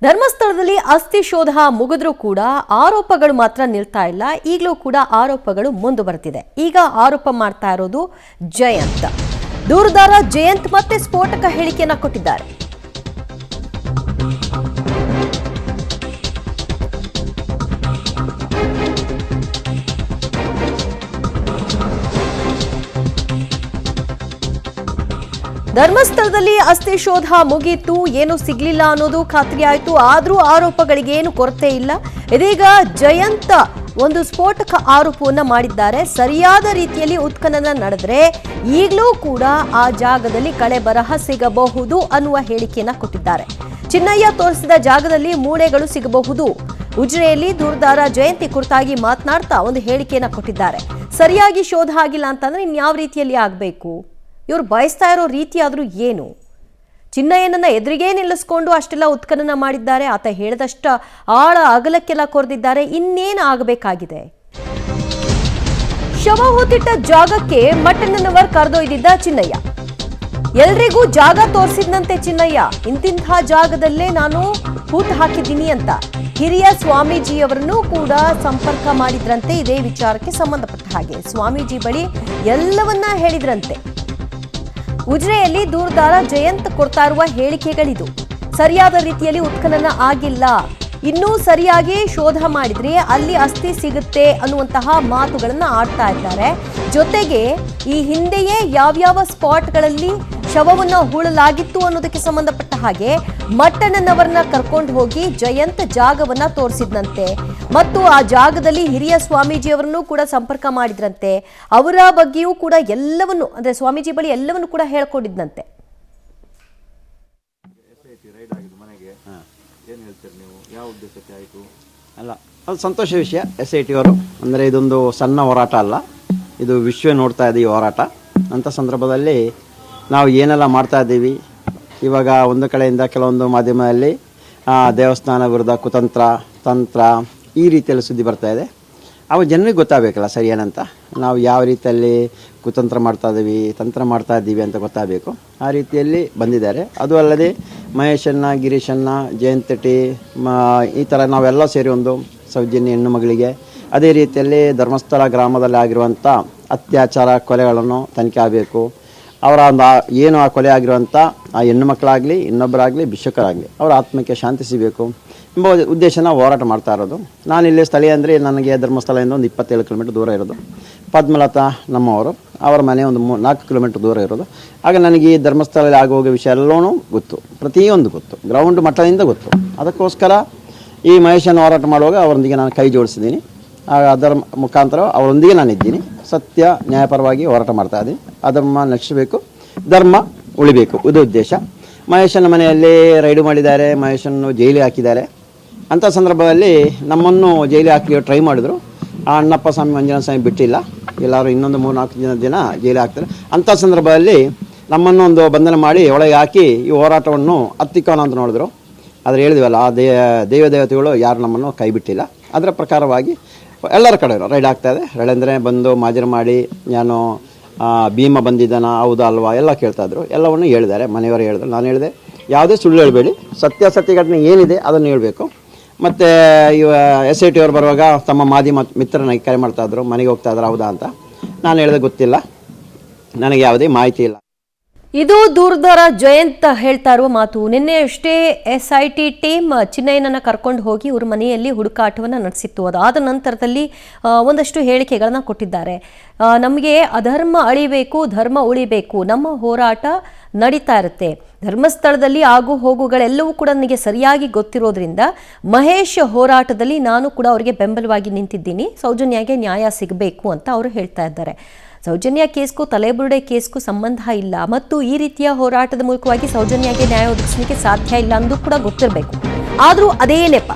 ಧರ್ಮಸ್ಥಳದಲ್ಲಿ ಅಸ್ಥಿ ಶೋಧ ಮುಗಿದ್ರೂ ಕೂಡ ಆರೋಪಗಳು ಮಾತ್ರ ನಿಲ್ತಾ ಇಲ್ಲ. ಈಗಲೂ ಕೂಡ ಆರೋಪಗಳು ಮುಂದುವರೆದಿದೆ. ಈಗ ಆರೋಪ ಮಾಡ್ತಾ ಇರೋದು ಜಯಂತ್. ದೂರುದಾರ ಜಯಂತ್ ಮತ್ತೆ ಸ್ಫೋಟಕ ಹೇಳಿಕೆಯನ್ನ ಕೊಟ್ಟಿದ್ದಾರೆ. ಧರ್ಮಸ್ಥಳದಲ್ಲಿ ಅಸ್ಥಿ ಶೋಧ ಮುಗಿಯಿತು, ಏನು ಸಿಗ್ಲಿಲ್ಲ ಅನ್ನೋದು ಖಾತ್ರಿ ಆಯಿತು. ಆದರೂ ಆರೋಪಗಳಿಗೆ ಏನು ಕೊರತೆ ಇಲ್ಲ. ಇದೀಗ ಜಯಂತ್ ಒಂದು ಸ್ಫೋಟಕ ಆರೋಪವನ್ನ ಮಾಡಿದ್ದಾರೆ. ಸರಿಯಾದ ರೀತಿಯಲ್ಲಿ ಉತ್ಖನನ ನಡೆದ್ರೆ ಈಗಲೂ ಕೂಡ ಆ ಜಾಗದಲ್ಲಿ ಕಳೆ ಬರಹ ಸಿಗಬಹುದು ಅನ್ನುವ ಹೇಳಿಕೆಯನ್ನ ಕೊಟ್ಟಿದ್ದಾರೆ. ಚಿನ್ನಯ್ಯ ತೋರಿಸಿದ ಜಾಗದಲ್ಲಿ ಮೂಳೆಗಳು ಸಿಗಬಹುದು. ಉಜಿರೆಯಲ್ಲಿ ದೂರುದಾರ ಜಯಂತಿ ಕುರಿತಾಗಿ ಮಾತನಾಡ್ತಾ ಒಂದು ಹೇಳಿಕೆಯನ್ನ ಕೊಟ್ಟಿದ್ದಾರೆ. ಸರಿಯಾಗಿ ಶೋಧ ಆಗಿಲ್ಲ ಅಂತಂದ್ರೆ ಇನ್ಯಾವ ರೀತಿಯಲ್ಲಿ ಆಗಬೇಕು, ಇವರು ಬಯಸ್ತಾ ಇರೋ ರೀತಿ ಆದ್ರೂ ಏನು? ಚಿನ್ನಯ್ಯನನ್ನ ಎದುರಿಗೆ ನಿಲ್ಲಿಸ್ಕೊಂಡು ಅಷ್ಟೆಲ್ಲ ಉತ್ಖನನ ಮಾಡಿದ್ದಾರೆ. ಆತ ಹೇಳಿದಷ್ಟ ಆಳ ಅಗಲಕ್ಕೆಲ್ಲ ಕೊರೆದಿದ್ದಾರೆ. ಇನ್ನೇನು ಆಗಬೇಕಾಗಿದೆ? ಶವ ಹೂತಿಟ್ಟ ಜಾಗಕ್ಕೆ ಮಟ್ಟಣ್ಣನವರ್ ಕರೆದೊಯ್ದಿದ್ದ ಚಿನ್ನಯ್ಯ. ಎಲ್ರಿಗೂ ಜಾಗ ತೋರಿಸಿದ್ನಂತೆ ಚಿನ್ನಯ್ಯ. ಇಂತಿಂಥ ಜಾಗದಲ್ಲೇ ನಾನು ಹೂತು ಹಾಕಿದ್ದೀನಿ ಅಂತ ಹಿರಿಯ ಸ್ವಾಮೀಜಿಯವರನ್ನು ಕೂಡ ಸಂಪರ್ಕ ಮಾಡಿದ್ರಂತೆ. ಇದೇ ವಿಚಾರಕ್ಕೆ ಸಂಬಂಧಪಟ್ಟ ಹಾಗೆ ಸ್ವಾಮೀಜಿ ಬಳಿ ಎಲ್ಲವನ್ನ ಹೇಳಿದ್ರಂತೆ. ಉಜಿರೆಯಲ್ಲಿ ದೂರುದಾರ ಜಯಂತ್ ಕೊಡ್ತಾ ಇರುವ ಹೇಳಿಕೆಗಳಿದು. ಸರಿಯಾದ ರೀತಿಯಲ್ಲಿ ಉತ್ಖನನ ಆಗಿಲ್ಲ, ಇನ್ನೂ ಸರಿಯಾಗಿ ಶೋಧ ಮಾಡಿದ್ರೆ ಅಲ್ಲಿ ಅಸ್ಥಿ ಸಿಗುತ್ತೆ ಅನ್ನುವಂತಹ ಮಾತುಗಳನ್ನ ಆಡ್ತಾ ಇದ್ದಾರೆ. ಜೊತೆಗೆ ಈ ಹಿಂದೆಯೇ ಯಾವ್ಯಾವ ಸ್ಪಾಟ್ಗಳಲ್ಲಿ ಶವವನ್ನ ಹೂಳಲಾಗಿತ್ತು ಅನ್ನೋದಕ್ಕೆ ಸಂಬಂಧಪಟ್ಟ ಹಾಗೆ ಮಟ್ಟಣ್ಣನವರನ್ನ ಕರ್ಕೊಂಡು ಹೋಗಿ ಜಯಂತ್ ಜಾಗವನ್ನ ತೋರಿಸಿದ್ನಂತೆ. ಮತ್ತು ಆ ಜಾಗದಲ್ಲಿ ಹಿರಿಯ ಸ್ವಾಮೀಜಿಯವರನ್ನು ಕೂಡ ಸಂಪರ್ಕ ಮಾಡಿದ್ರಂತೆ. ಅವರ ಬಗ್ಗೆಯೂ ಕೂಡ ಎಲ್ಲವನ್ನು, ಅಂದ್ರೆ ಸ್ವಾಮೀಜಿ ಬಳಿ ಎಲ್ಲವನ್ನು ಕೂಡ ಹೇಳ್ಕೊಂಡಿದ್ನಂತೆ. ಅಲ್ಲ, ಅದು ಸಂತೋಷ ವಿಷಯ. SIT ಅವರು ಅಂದರೆ ಇದೊಂದು ಸಣ್ಣ ಹೋರಾಟ ಅಲ್ಲ, ಇದು ವಿಶ್ವ ನೋಡ್ತಾ ಇದೆ ಈ ಹೋರಾಟ. ಅಂಥ ಸಂದರ್ಭದಲ್ಲಿ ನಾವು ಏನೆಲ್ಲ ಮಾಡ್ತಾ ಇದ್ದೀವಿ, ಇವಾಗ ಒಂದು ಕಡೆಯಿಂದ ಕೆಲವೊಂದು ಮಾಧ್ಯಮದಲ್ಲಿ ದೇವಸ್ಥಾನ ವಿರುದ್ಧ ಕುತಂತ್ರ ತಂತ್ರ ಈ ರೀತಿಯಲ್ಲಿ ಸುದ್ದಿ ಬರ್ತಾ ಇದೆ. ಅವು ಜನರಿಗೆ ಗೊತ್ತಾಗಬೇಕಲ್ಲ ಸರಿ ಏನಂತ. ನಾವು ಯಾವ ರೀತಿಯಲ್ಲಿ ಕುತಂತ್ರ ಮಾಡ್ತಾ ಇದ್ದೀವಿ, ತಂತ್ರ ಮಾಡ್ತಾ ಇದ್ದೀವಿ ಅಂತ ಗೊತ್ತಾಗಬೇಕು. ಆ ರೀತಿಯಲ್ಲಿ ಬಂದಿದ್ದಾರೆ. ಅದು ಅಲ್ಲದೆ ಮಹೇಶಣ್ಣ, ಗಿರೀಶಣ್ಣ, ಜಯಂತ್ ಟಿ ಈ ಥರ ನಾವೆಲ್ಲ ಸೇರಿ ಒಂದು ಸೌಜನ್ಯ ಹೆಣ್ಣು ಮಗಳಿಗೆ, ಅದೇ ರೀತಿಯಲ್ಲಿ ಧರ್ಮಸ್ಥಳ ಗ್ರಾಮದಲ್ಲಿ ಆಗಿರುವಂಥ ಅತ್ಯಾಚಾರ ಕೊಲೆಗಳನ್ನು ತನಿಖೆ ಆಗಬೇಕು. ಅವರ ಒಂದು ಏನು ಆ ಕೊಲೆ ಆಗಿರುವಂಥ ಆ ಹೆಣ್ಣು ಮಕ್ಕಳಾಗಲಿ ಇನ್ನೊಬ್ಬರಾಗಲಿ ಭಿಕ್ಷುಕರಾಗಲಿ ಅವರ ಆತ್ಮಕ್ಕೆ ಶಾಂತಿ ಸಿಗಬೇಕು ಎಂಬ ಉದ್ದೇಶನ ಹೋರಾಟ ಮಾಡ್ತಾ ಇರೋದು. ನಾನಿಲ್ಲಿ ಸ್ಥಳೀಯ ಅಂದರೆ ನನಗೆ ಧರ್ಮಸ್ಥಳದಿಂದ ಒಂದು 27 ಕಿಲೋಮೀಟರ್ ದೂರ ಇರೋದು. ಪದ್ಮಲತಾ ನಮ್ಮವರು, ಅವರ ಮನೆ ಒಂದು 4 ಕಿಲೋಮೀಟರ್ ದೂರ ಇರೋದು. ಆಗ ನನಗೆ ಈ ಧರ್ಮಸ್ಥಳದಲ್ಲಿ ಆಗೋಗೋ ವಿಷಯ ಎಲ್ಲವೂ ಗೊತ್ತು, ಪ್ರತಿಯೊಂದು ಗೊತ್ತು, ಗ್ರೌಂಡ್ ಮಟ್ಟದಿಂದ ಗೊತ್ತು. ಅದಕ್ಕೋಸ್ಕರ ಈ ಮಹೇಶನ ಹೋರಾಟ ಮಾಡುವಾಗ ಅವರೊಂದಿಗೆ ನಾನು ಕೈ ಜೋಡಿಸಿದ್ದೀನಿ. ಅದರ ಮುಖಾಂತರ ಅವರೊಂದಿಗೆ ನಾನಿದ್ದೀನಿ. ಸತ್ಯ ನ್ಯಾಯಪರವಾಗಿ ಹೋರಾಟ ಮಾಡ್ತಾ ಇದ್ದೀನಿ. ಅಧರ್ಮ ನಶಿಸಬೇಕು, ಧರ್ಮ ಉಳಿಬೇಕು, ಇದು ಉದ್ದೇಶ. ಮಹೇಶನ ಮನೆಯಲ್ಲಿ ರೈಡು ಮಾಡಿದ್ದಾರೆ, ಮಹೇಶನ್ನು ಜೈಲಿಗೆ ಹಾಕಿದ್ದಾರೆ. ಅಂಥ ಸಂದರ್ಭದಲ್ಲಿ ನಮ್ಮನ್ನು ಜೈಲಿಗೆ ಹಾಕಿ ಟ್ರೈ ಮಾಡಿದ್ರು. ಆ ಅಣ್ಣಪ್ಪ ಸ್ವಾಮಿ, ಮಂಜುನಾಥ ಸ್ವಾಮಿ ಬಿಟ್ಟಿಲ್ಲ, ಎಲ್ಲರೂ ಇನ್ನೊಂದು 3-4 ದಿನ ಜೈಲಿಗೆ ಹಾಕ್ತಾರೆ. ಅಂಥ ಸಂದರ್ಭದಲ್ಲಿ ನಮ್ಮನ್ನು ಒಂದು ಬಂಧನ ಮಾಡಿ ಒಳಗೆ ಹಾಕಿ ಈ ಹೋರಾಟವನ್ನು ಹತ್ತಿಕ್ಕೋಣ ಅಂತ ನೋಡಿದ್ರು. ಆದರೆ ಹೇಳಿದ್ವಲ್ಲ, ಆ ದೇವತೆಗಳು ಯಾರು ನಮ್ಮನ್ನು ಕೈ ಬಿಟ್ಟಿಲ್ಲ. ಅದರ ಪ್ರಕಾರವಾಗಿ ಎಲ್ಲರ ಕಡೆ ರೈಡ್ ಆಗ್ತಾಯಿದೆ. ರೈಡ್ ಅಂದರೆ ಬಂದು ಮಾಜರು ಮಾಡಿ ನಾನು ಭೀಮ ಬಂದಿದ್ದಾನ ಹೌದಾ ಅಲ್ವಾ ಎಲ್ಲ ಕೇಳ್ತಾಯಿದ್ರು. ಎಲ್ಲವನ್ನು ಹೇಳಿದ್ದಾರೆ, ಮನೆಯವರು ಹೇಳಿದ್ರು. ನಾನು ಹೇಳಿದೆ, ಯಾವುದೇ ಸುಳ್ಳು ಹೇಳಬೇಡಿ, ಸತ್ಯಾಸತ್ಯ ಘಟನೆ ಏನಿದೆ ಅದನ್ನು ಹೇಳಬೇಕು. ಮತ್ತು ಇವ SIT ಅವರು ಬರುವಾಗ ತಮ್ಮ ಮಾಧ್ಯಮ ಮಿತ್ರನಾಗಿ ಕರೆ ಮಾಡ್ತಾಯಿದ್ರು, ಮನೆಗೆ ಹೋಗ್ತಾಯಿದ್ರು ಹೌದಾ ಅಂತ. ನಾನು ಹೇಳಿದೆ ಗೊತ್ತಿಲ್ಲ, ನನಗೆ ಯಾವುದೇ ಮಾಹಿತಿ ಇಲ್ಲ. ಇದು ದೂರುದಾರ ಜಯಂತ್ ಹೇಳ್ತಾ ಇರುವ ಮಾತು. ನಿನ್ನೆ ಅಷ್ಟೇ SIT ಟೀಮ್ ಚಿನ್ನಯ್ಯನನ್ನ ಕರ್ಕೊಂಡು ಹೋಗಿ ಇವ್ರ ಮನೆಯಲ್ಲಿ ಹುಡುಕಾಟವನ್ನು ನಡೆಸಿತ್ತು. ಅದಾದ ನಂತರದಲ್ಲಿ ಒಂದಷ್ಟು ಹೇಳಿಕೆಗಳನ್ನ ಕೊಟ್ಟಿದ್ದಾರೆ. ನಮಗೆ ಅಧರ್ಮ ಅಳಿಬೇಕು, ಧರ್ಮ ಉಳಿಬೇಕು, ನಮ್ಮ ಹೋರಾಟ ನಡೀತಾ ಇರುತ್ತೆ. ಧರ್ಮಸ್ಥಳದಲ್ಲಿ ಆಗು ಹೋಗುಗಳೆಲ್ಲವೂ ಕೂಡ ನನಗೆ ಸರಿಯಾಗಿ ಗೊತ್ತಿರೋದ್ರಿಂದ ಮಹೇಶ್ ಹೋರಾಟದಲ್ಲಿ ನಾನು ಕೂಡ ಅವರಿಗೆ ಬೆಂಬಲವಾಗಿ ನಿಂತಿದ್ದೀನಿ. ಸೌಜನ್ಯಗೆ ನ್ಯಾಯ ಸಿಗಬೇಕು ಅಂತ ಅವರು ಹೇಳ್ತಾ ಇದ್ದಾರೆ. ಸೌಜನ್ಯ ಕೇಸ್ಗೂ ತಲೆಬುರುಡೆ ಕೇಸ್ಗೂ ಸಂಬಂಧ ಇಲ್ಲ ಮತ್ತು ಈ ರೀತಿಯ ಹೋರಾಟದ ಮೂಲಕವಾಗಿ ಸೌಜನ್ಯಗೆ ನ್ಯಾಯ ಒದಗಿಸಲಿಕ್ಕೆ ಸಾಧ್ಯ ಇಲ್ಲ ಅಂದು ಕೂಡ ಗೊತ್ತಿರಬೇಕು. ಆದರೂ ಅದೇ ನೆಪ